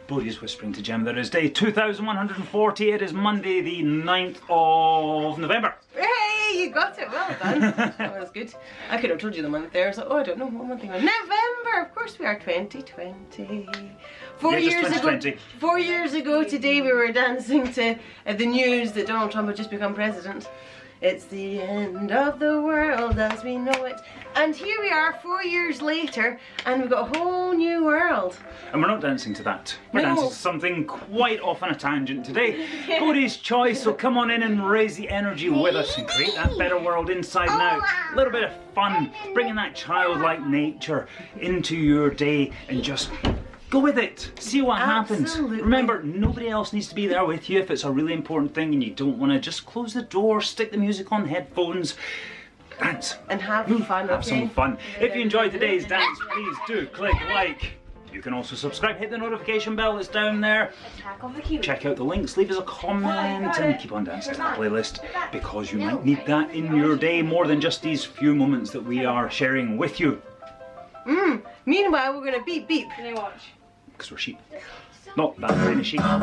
Bodhi's whispering to Jem that it is day 2140. It is Monday the 9th of November. Hey, you got it. Well done. That was good. I could have told you the month there. I was like, oh, I don't know what month it was. November. Of course we are. 2020. 4 years ago. 4 years ago today we were dancing to the news that Donald Trump had just become president. It's the end of the world as we know it. And here we are 4 years later and we've got a whole new world. And we're not dancing to that. We're dancing to something quite off on a tangent today. Bodhi's choice, so come on in and raise the energy with us and create that better world inside and out. A little bit of fun, bringing that childlike nature into your day and just go with it. See what happens. Remember, nobody else needs to be there with you if it's a really important thing and you don't want to. Just close the door, stick the music on headphones, dance. And have fun, Have some fun. If you enjoyed today's dance, please do click like. You can also subscribe, hit the notification bell that's down there. Check out the links, leave us a comment and keep on dancing to the playlist because you might need that in your day more than just these few moments that we are sharing with you. Meanwhile, we're going to beep beep. Can you watch? Because we're sheep. Not that kind of sheep. Now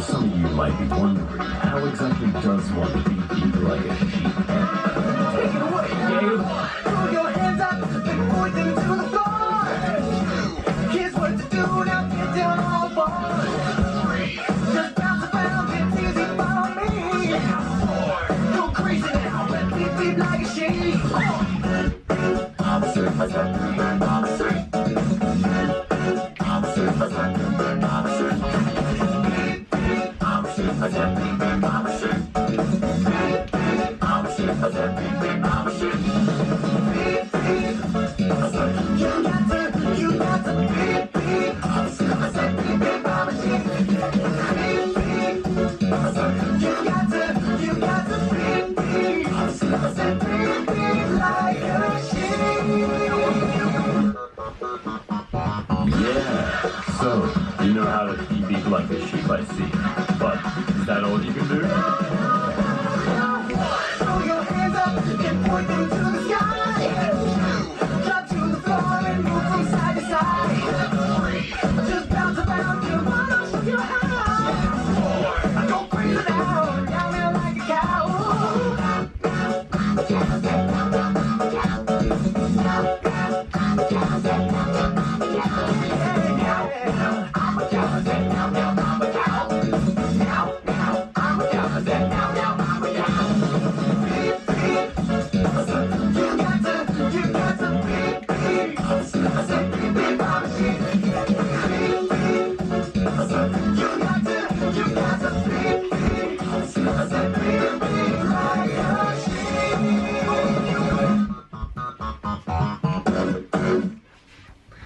some of you might be wondering, how exactly does one beat like a sheep? Take it away, Gabe! Throw your hands up and point them to the floor! Here's what to do, now get down on the floor! Just bounce around, it's easy, follow me! Go crazy now, let me beat like a sheep! So, you know how to beat like a sheep, I see. But is that all you can do? Throw your hands up and point them to the sky. Drop to the floor and move from side to side. Just bounce around, you wanna show your house. Go crazy now, down there like a cow.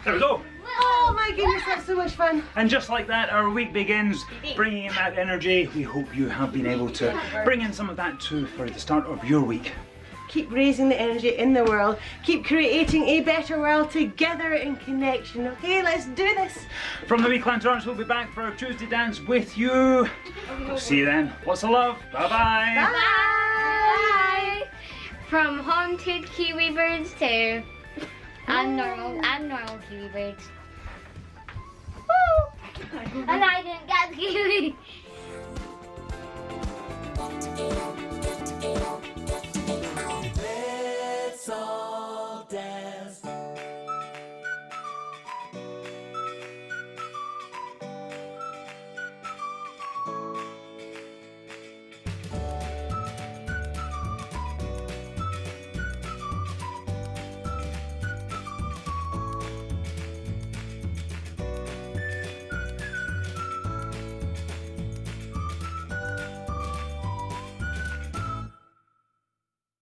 There we go. Oh my goodness, that's so much fun. And just like that, our week begins, bringing in that energy. We hope you have been able to bring in some of that too for the start of your week. Keep raising the energy in the world. Keep creating a better world together in connection. Okay, let's do this. From the Wee Clan Torrance, we'll be back for our Tuesday dance with you. We'll see you then. Lots of love. Bye-bye. Bye. From haunted kiwi birds to and normal kiwi birds. Woo! And I didn't get the kiwi.